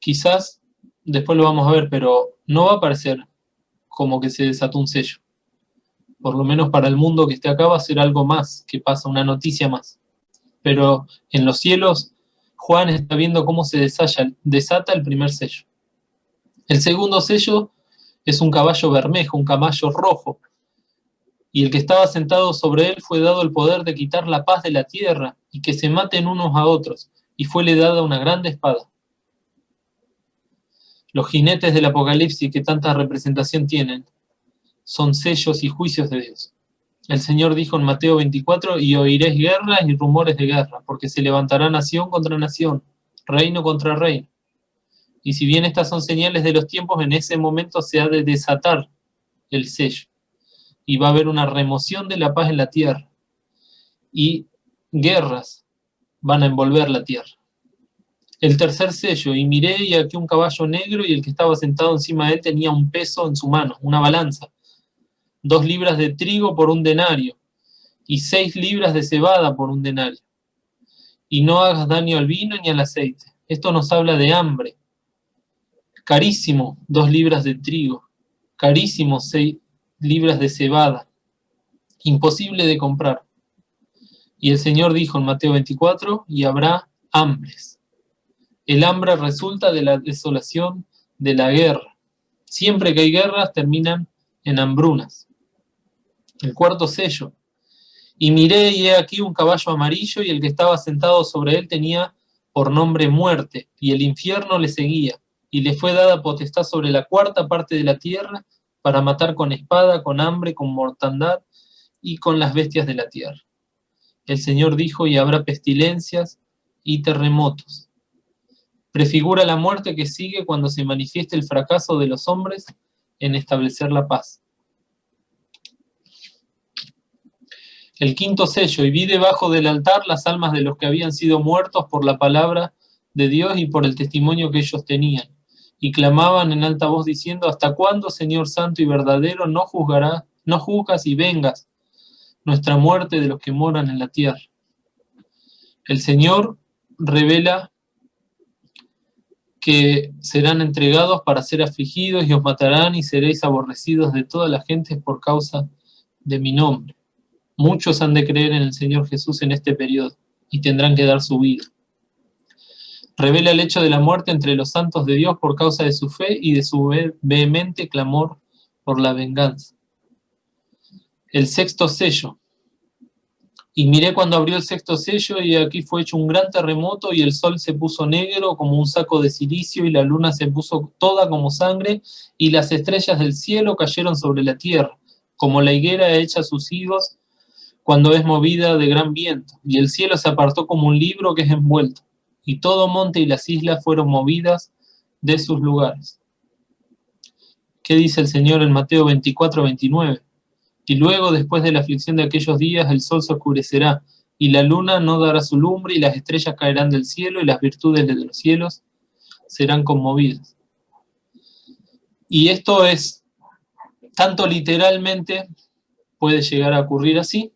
Quizás después lo vamos a ver, pero no va a parecer como que se desató un sello. Por lo menos para el mundo que esté acá va a ser algo más, que pasa, una noticia más. Pero en los cielos, Juan está viendo cómo se desata el primer sello. El segundo sello es un caballo bermejo, un caballo rojo, y el que estaba sentado sobre él fue dado el poder de quitar la paz de la tierra y que se maten unos a otros, y fuele dada una grande espada. Los jinetes del Apocalipsis que tanta representación tienen son sellos y juicios de Dios. El Señor dijo en Mateo 24: y oiréis guerras y rumores de guerra, porque se levantará nación contra nación, reino contra reino. Y si bien estas son señales de los tiempos, en ese momento se ha de desatar el sello. Y va a haber una remoción de la paz en la tierra. Y guerras van a envolver la tierra. El tercer sello: y miré y aquí un caballo negro, y el que estaba sentado encima de él tenía un peso en su mano, una balanza, 2 libras de trigo por un denario, y 6 libras de cebada por un denario. Y no hagas daño al vino ni al aceite. Esto nos habla de hambre. Carísimo 2 libras de trigo, carísimo 6 libras de cebada, imposible de comprar. Y el Señor dijo en Mateo 24: y habrá hambres. El hambre resulta de la desolación de la guerra. Siempre que hay guerras terminan en hambrunas. El cuarto sello: y miré y he aquí un caballo amarillo, y el que estaba sentado sobre él tenía por nombre Muerte, y el infierno le seguía, y le fue dada potestad sobre la cuarta parte de la tierra para matar con espada, con hambre, con mortandad y con las bestias de la tierra. El Señor dijo: y habrá pestilencias y terremotos. Prefigura la muerte que sigue cuando se manifieste el fracaso de los hombres en establecer la paz. El quinto sello: y vi debajo del altar las almas de los que habían sido muertos por la palabra de Dios y por el testimonio que ellos tenían, y clamaban en alta voz diciendo: ¿hasta cuándo, Señor santo y verdadero, no juzgas y vengas nuestra muerte de los que moran en la tierra? El Señor revela que serán entregados para ser afligidos, y os matarán, y seréis aborrecidos de todas las gentes por causa de mi nombre. Muchos han de creer en el Señor Jesús en este periodo, y tendrán que dar su vida. Revela el hecho de la muerte entre los santos de Dios por causa de su fe y de su vehemente clamor por la venganza. El sexto sello: y miré cuando abrió el sexto sello, y aquí fue hecho un gran terremoto, y el sol se puso negro como un saco de cilicio, y la luna se puso toda como sangre, y las estrellas del cielo cayeron sobre la tierra, como la higuera echa sus higos cuando es movida de gran viento, y el cielo se apartó como un libro que es envuelto, y todo monte y las islas fueron movidas de sus lugares. ¿Qué dice el Señor en Mateo 24, 29? Y luego, después de la aflicción de aquellos días, el sol se oscurecerá, y la luna no dará su lumbre, y las estrellas caerán del cielo, y las virtudes de los cielos serán conmovidas. Y esto es, tanto literalmente puede llegar a ocurrir así,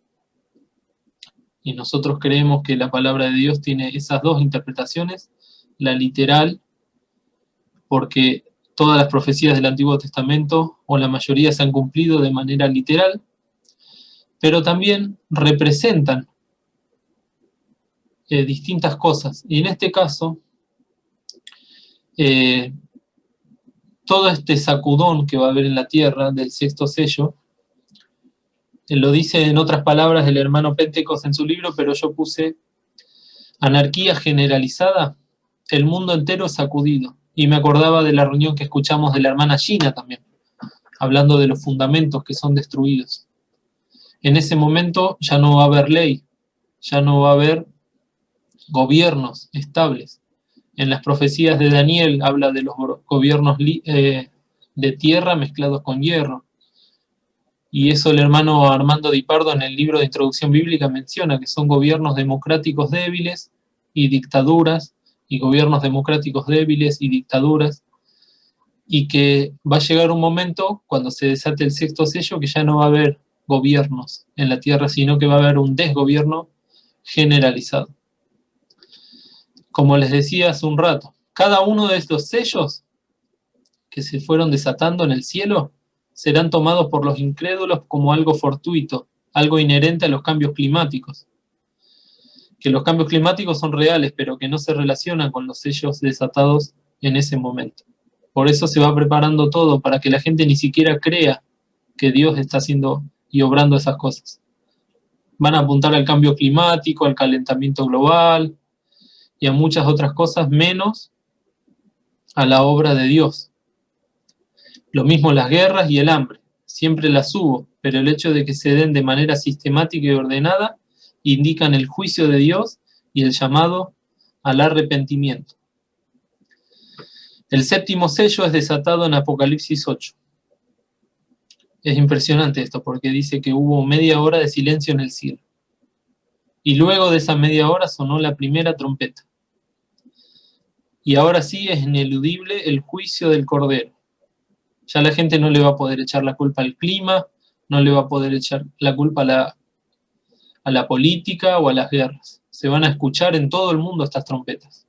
y nosotros creemos que la palabra de Dios tiene esas dos interpretaciones, la literal, porque todas las profecías del Antiguo Testamento, o la mayoría, se han cumplido de manera literal, pero también representan distintas cosas. Y en este caso, todo este sacudón que va a haber en la tierra del sexto sello, lo dice en otras palabras el hermano Pentecos en su libro, pero yo puse anarquía generalizada, el mundo entero sacudido. Y me acordaba de la reunión que escuchamos de la hermana Gina también, hablando de los fundamentos que son destruidos. En ese momento ya no va a haber ley, ya no va a haber gobiernos estables. En las profecías de Daniel habla de los gobiernos de tierra mezclados con hierro. Y eso el hermano Armando Di Pardo en el libro de Introducción Bíblica menciona, que son gobiernos democráticos débiles y dictaduras, y gobiernos democráticos débiles y dictaduras, y que va a llegar un momento, cuando se desate el sexto sello, que ya no va a haber gobiernos en la tierra, sino que va a haber un desgobierno generalizado. Como les decía hace un rato, cada uno de estos sellos que se fueron desatando en el cielo serán tomados por los incrédulos como algo fortuito, algo inherente a los cambios climáticos. Que los cambios climáticos son reales, pero que no se relacionan con los sellos desatados en ese momento. Por eso se va preparando todo, para que la gente ni siquiera crea que Dios está haciendo y obrando esas cosas. Van a apuntar al cambio climático, al calentamiento global y a muchas otras cosas, menos a la obra de Dios. Lo mismo las guerras y el hambre, siempre las hubo, pero el hecho de que se den de manera sistemática y ordenada indican el juicio de Dios y el llamado al arrepentimiento. El séptimo sello es desatado en Apocalipsis 8. Es impresionante esto, porque dice que hubo media hora de silencio en el cielo. Y luego de esa media hora sonó la primera trompeta. Y ahora sí es ineludible el juicio del Cordero. Ya la gente no le va a poder echar la culpa al clima, no le va a poder echar la culpa a la política o a las guerras. Se van a escuchar en todo el mundo estas trompetas.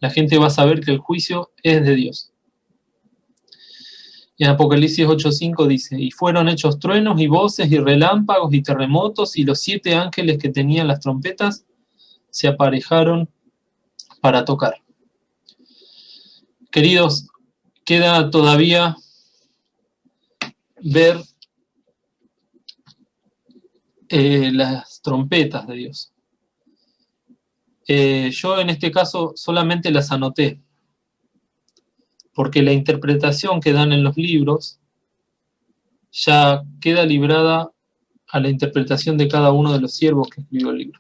La gente va a saber que el juicio es de Dios. Y en Apocalipsis 8:5 dice, y fueron hechos truenos y voces y relámpagos y terremotos, y los 7 ángeles que tenían las trompetas se aparejaron para tocar. Queridos, queda todavía ver las trompetas de Dios. Yo en este caso solamente las anoté, porque la interpretación que dan en los libros ya queda librada a la interpretación de cada uno de los siervos que escribió el libro.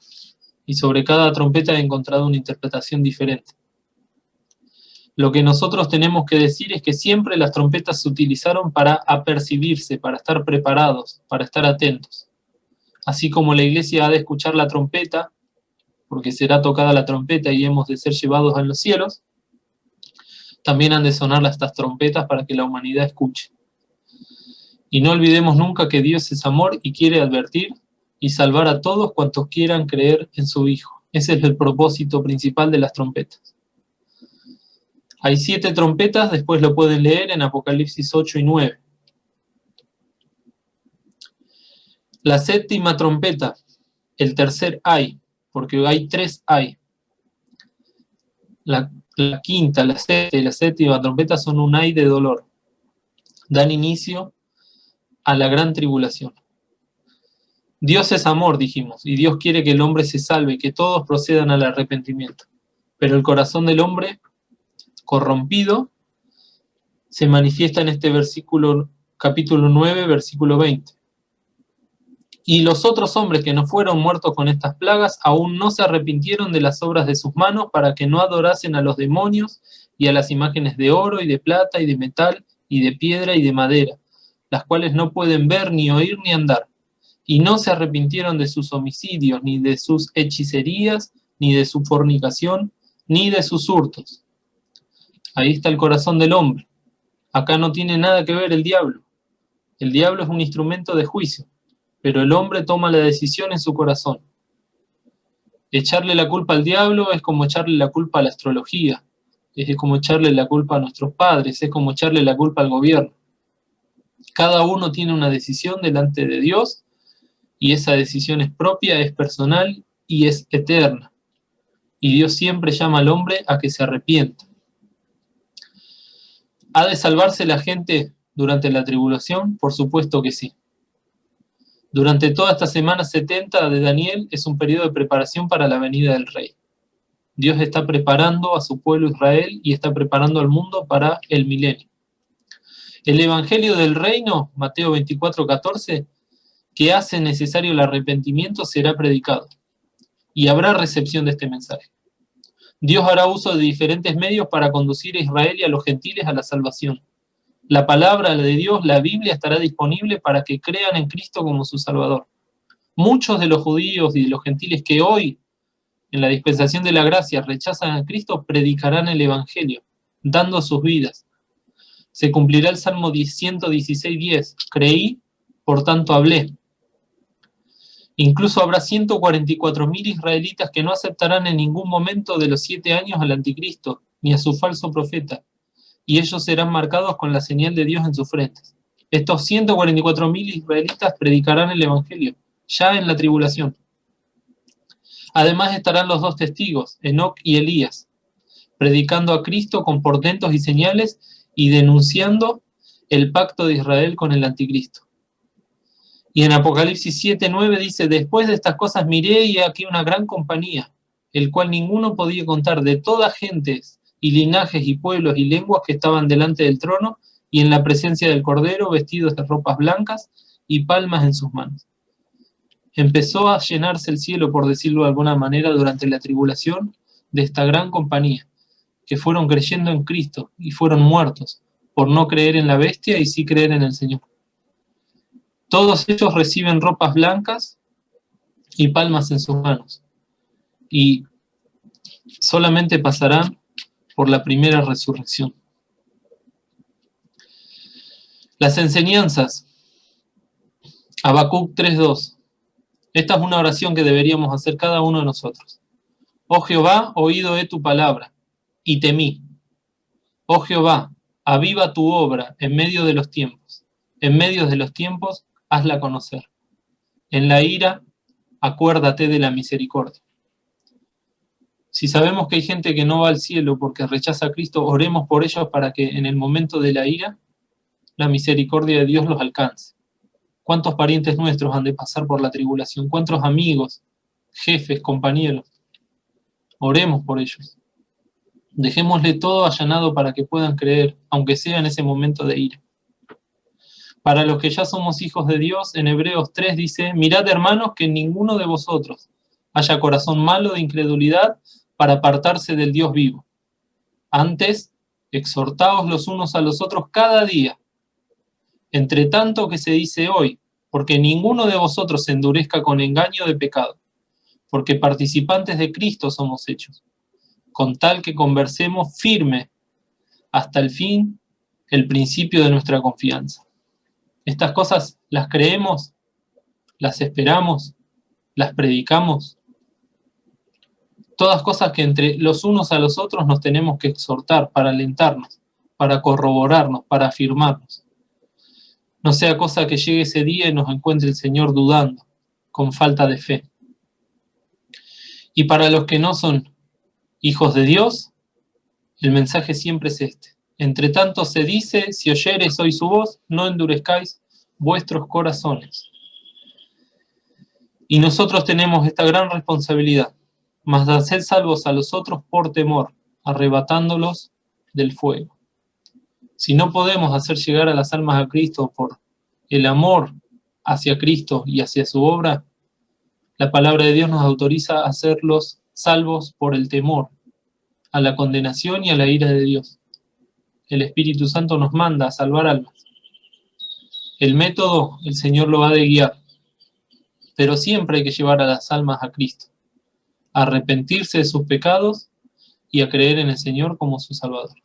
Y sobre cada trompeta he encontrado una interpretación diferente. Lo que nosotros tenemos que decir es que siempre las trompetas se utilizaron para apercibirse, para estar preparados, para estar atentos. Así como la iglesia ha de escuchar la trompeta, porque será tocada la trompeta y hemos de ser llevados a los cielos, también han de sonar estas trompetas para que la humanidad escuche. Y no olvidemos nunca que Dios es amor y quiere advertir y salvar a todos cuantos quieran creer en su Hijo. Ese es el propósito principal de las trompetas. Hay 7 trompetas, después lo pueden leer en Apocalipsis 8 y 9. La séptima trompeta, el tercer ay, porque hay 3 ay. La quinta, la sexta y la séptima trompeta son un ay de dolor. Dan inicio a la gran tribulación. Dios es amor, dijimos, y Dios quiere que el hombre se salve, que todos procedan al arrepentimiento. Pero el corazón del hombre corrompido se manifiesta en este versículo, capítulo 9, versículo 20. Y los otros hombres que no fueron muertos con estas plagas aún no se arrepintieron de las obras de sus manos, para que no adorasen a los demonios y a las imágenes de oro y de plata y de metal y de piedra y de madera, las cuales no pueden ver, ni oír, ni andar. Y no se arrepintieron de sus homicidios, ni de sus hechicerías, ni de su fornicación, ni de sus hurtos. Ahí está el corazón del hombre. Acá no tiene nada que ver el diablo. El diablo es un instrumento de juicio, pero el hombre toma la decisión en su corazón. Echarle la culpa al diablo es como echarle la culpa a la astrología, es como echarle la culpa a nuestros padres, es como echarle la culpa al gobierno. Cada uno tiene una decisión delante de Dios y esa decisión es propia, es personal y es eterna. Y Dios siempre llama al hombre a que se arrepienta. ¿Ha de salvarse la gente durante la tribulación? Por supuesto que sí. Durante toda esta semana 70 de Daniel es un periodo de preparación para la venida del Rey. Dios está preparando a su pueblo Israel y está preparando al mundo para el milenio. El Evangelio del Reino, Mateo 24:14, que hace necesario el arrepentimiento, será predicado y habrá recepción de este mensaje. Dios hará uso de diferentes medios para conducir a Israel y a los gentiles a la salvación. La palabra de Dios, la Biblia, estará disponible para que crean en Cristo como su Salvador. Muchos de los judíos y de los gentiles que hoy, en la dispensación de la gracia, rechazan a Cristo, predicarán el Evangelio, dando sus vidas. Se cumplirá el Salmo 116:10. Creí, por tanto hablé. Incluso habrá 144.000 israelitas que no aceptarán en ningún momento de los 7 años al anticristo, ni a su falso profeta, y ellos serán marcados con la señal de Dios en sus frentes. Estos 144.000 israelitas predicarán el Evangelio, ya en la tribulación. Además estarán los 2 testigos, Enoc y Elías, predicando a Cristo con portentos y señales y denunciando el pacto de Israel con el anticristo. Y en Apocalipsis 7:9 dice: después de estas cosas miré y aquí una gran compañía, el cual ninguno podía contar, de todas gentes y linajes y pueblos y lenguas que estaban delante del trono y en la presencia del Cordero, vestidos de ropas blancas y palmas en sus manos. Empezó a llenarse el cielo, por decirlo de alguna manera, durante la tribulación de esta gran compañía, que fueron creyendo en Cristo y fueron muertos por no creer en la bestia y sí creer en el Señor. Todos ellos reciben ropas blancas y palmas en sus manos, y solamente pasarán por la primera resurrección. Las enseñanzas. Habacuc 3:2. Esta es una oración que deberíamos hacer cada uno de nosotros. Oh Jehová, oído he tu palabra, y temí. Oh Jehová, aviva tu obra en medio de los tiempos. En medio de los tiempos, hazla conocer. En la ira, acuérdate de la misericordia. Si sabemos que hay gente que no va al cielo porque rechaza a Cristo, oremos por ellos para que en el momento de la ira, la misericordia de Dios los alcance. ¿Cuántos parientes nuestros han de pasar por la tribulación? ¿Cuántos amigos, jefes, compañeros? Oremos por ellos. Dejémosle todo allanado para que puedan creer, aunque sea en ese momento de ira. Para los que ya somos hijos de Dios, en Hebreos 3 dice: mirad, hermanos, que en ninguno de vosotros haya corazón malo de incredulidad para apartarse del Dios vivo. Antes, exhortaos los unos a los otros cada día, entre tanto que se dice hoy, porque ninguno de vosotros se endurezca con engaño de pecado, porque participantes de Cristo somos hechos, con tal que conversemos firme hasta el fin, el principio de nuestra confianza. Estas cosas las creemos, las esperamos, las predicamos. Todas cosas que entre los unos a los otros nos tenemos que exhortar para alentarnos, para corroborarnos, para afirmarnos. No sea cosa que llegue ese día y nos encuentre el Señor dudando, con falta de fe. Y para los que no son hijos de Dios, el mensaje siempre es este. Entre tanto se dice: si oyereis hoy su voz, no endurezcáis vuestros corazones. Y nosotros tenemos esta gran responsabilidad: mas de hacer salvos a los otros por temor, arrebatándolos del fuego. Si no podemos hacer llegar a las almas a Cristo por el amor hacia Cristo y hacia su obra, la palabra de Dios nos autoriza a hacerlos salvos por el temor a la condenación y a la ira de Dios. El Espíritu Santo nos manda a salvar almas. El método, el Señor lo ha de guiar, pero siempre hay que llevar a las almas a Cristo, a arrepentirse de sus pecados y a creer en el Señor como su Salvador.